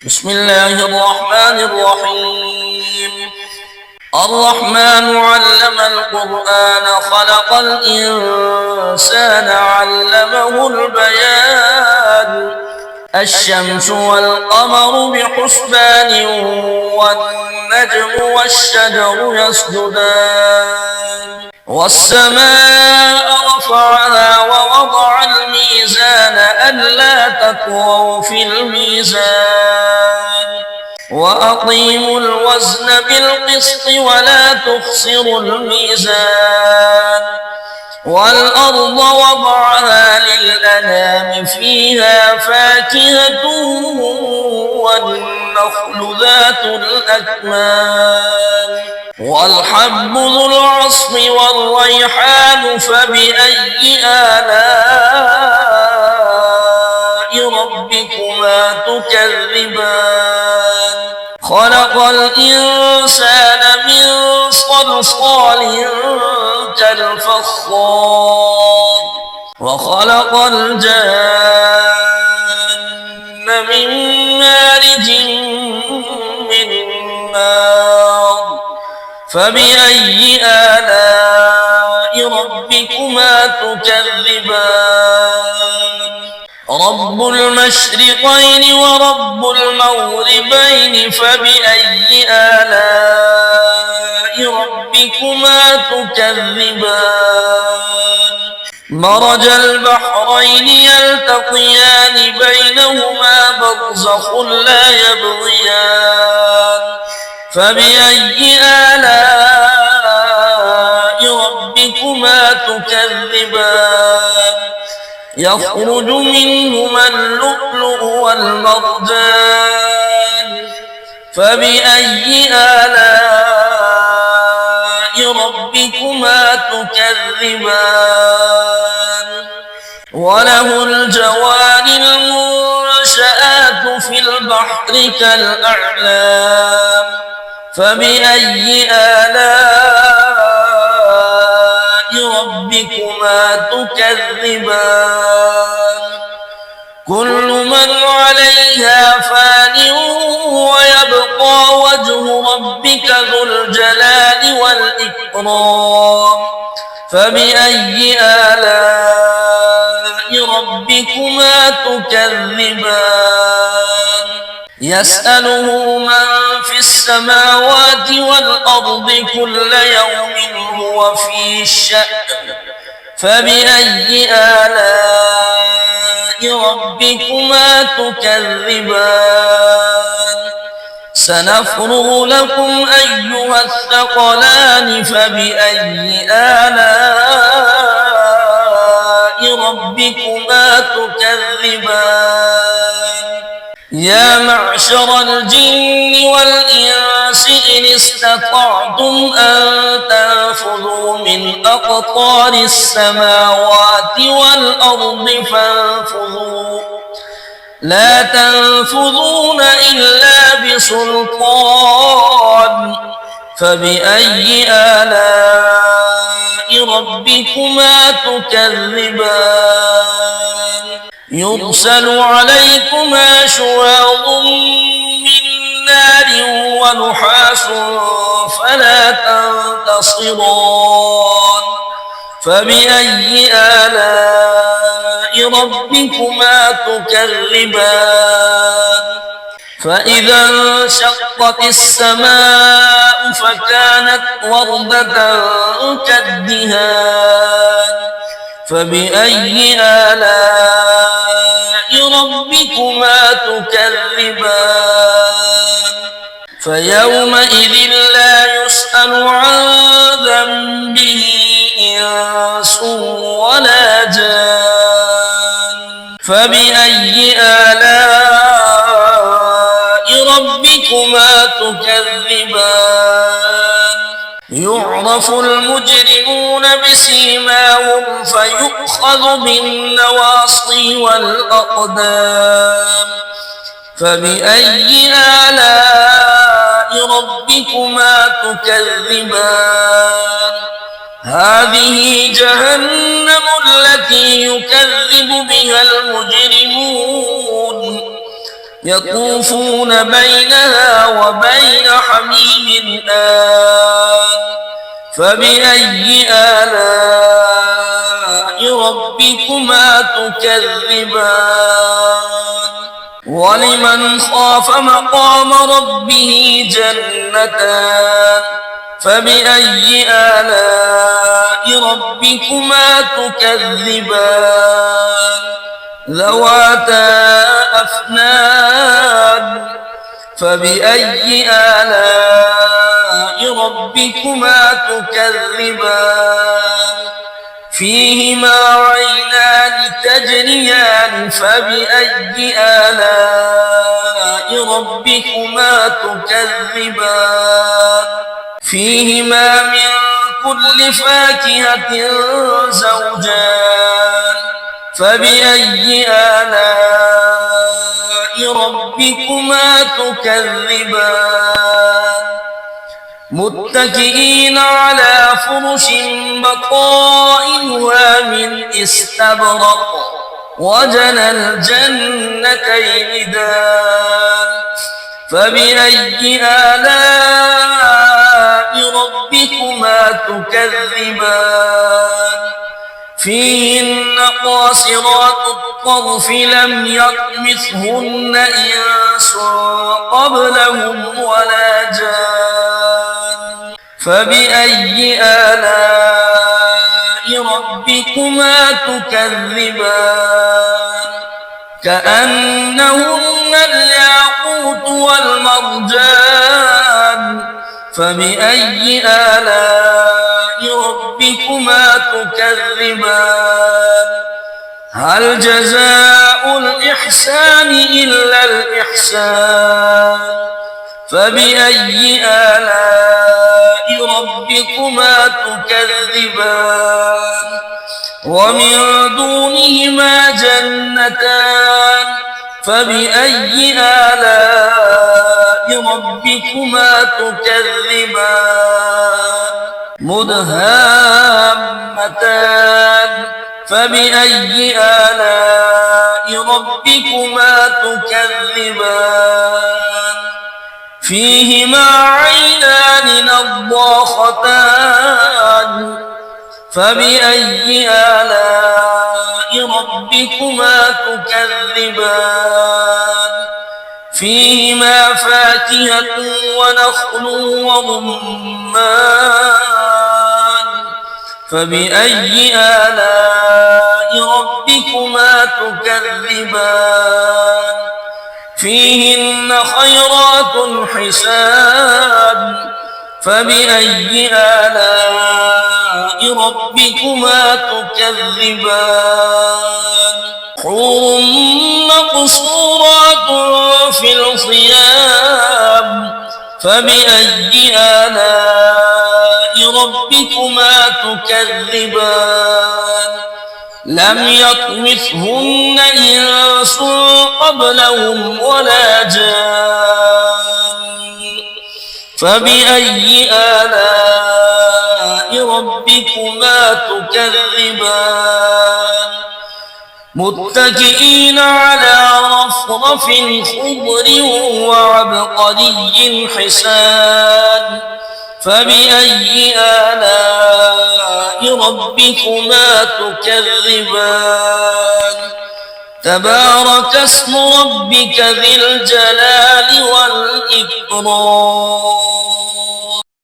بسم الله الرحمن الرحيم. الرحمن علم القرآن خلق الإنسان علمه البيان. الشمس والقمر بحسبان والنجم والشجر يسجدان والسماء رفعها ووضع الميزان ألا تطغوا في الميزان وأقيموا الوزن بالقسط ولا تخسروا الميزان والأرض وضعها للأنام فيها فاكهة والنخل ذات الأكمام والحب ذو العصف والريحان فبأي آلاء ربكما تكذبان خلق الإنسان من صلصال كالفخار وخلق الجان من مارج من نار فبأي آلاء ربكما تكذبان رب المشرقين ورب المغربين فبأي آلاء ربكما تكذبان مرج البحرين يلتقيان بينهما برزخ لا يبغيان فبأي آلاء ربكما تكذبان يخرج منهما اللؤلؤ والمرجان فبأي آلاء ربكما تكذبان وله الجوار المنشآت في البحر كالأعلام فبأي آلاء ربكما تكذبان كل من عليها فان ويبقى وجه ربك ذو الجلال والإكرام فبأي آلاء ربكما تكذبان يسأله من في السماوات والأرض كل يوم هو في شأن فبأي آلاء ربكما تكذبان سنفرغ لكم أيها الثقلان فبأي آلاء ربكما تكذبان يا معشر الجن والإنس إن استطعتم أن تنفذوا من أقطار السماوات والأرض فانفذوا لا تنفذون إلا بسلطان فبأي آلاء ربكما تكذبان يرسل عليكما شواظ من نار ونحاس فلا تنتصران فبأي آلاء ربكما تكذبان فإذا انشقت السماء فكانت وردة كالدهان فبأي آلاء ربكما تكذبان فيومئذ لا يسأل عن ذنبه إنس ولا جان فبأي آلاء ربكما تكذبان يعرف المجرمون بسيماهم فيؤخذ بالنواصي والأقدام فبأي آلاء ربكما تكذبان هذه جهنم التي يكذب بها المجرمون يطوفون بينها وبين حميم آن فبأي آلاء ربكما تكذبان ولمن خاف مقام ربه جنتان فبأي آلاء ربكما تكذبان ذواتا أفنان فبأي آلاء ربكما تكذبان فيهما عينان تجريان فبأي آلاء ربكما تكذبان فيهما من كل فاكهة زوجان فبأي آلاء ربكما تكذبان متكئين على فرش بطائنها من استبرق وجنى الجنتين دان فبأي آلاء ربكما تكذبان فيهن قاصرات الطرف لم يطمثهن إنس قبلهم ولا جان فبأي آلاء ربكما تكذبان كأنهن الياقوت والمرجان فبأي آلاء ربكما تكذبان هل جزاء الإحسان إلا الإحسان فبأي آلاء ربكما تكذبان ومن دونهما جنتان فبأي آلاء ربكما تكذبان مدهامتان فبأي آلاء ربكما تكذبان فيهما عينان نضاختان فبأي آلاء ربكما تكذبان فيهما فاكهة ونخل ورمان فبأي آلاء ربكما تكذبان فيهن خيرات حسان فبأي آلاء ربكما تكذبان حور مقصورات في الخيام فبأي آلاء ربكما تكذبان لم يطمثهن إنس قبلهم ولا جان فبأي آلاء ربكما تكذبان متكئين على رفرف خضر وعبقري حسان فبأي آلاء ربكما تكذبان تبارك اسم ربك ذي الجلال والإكرام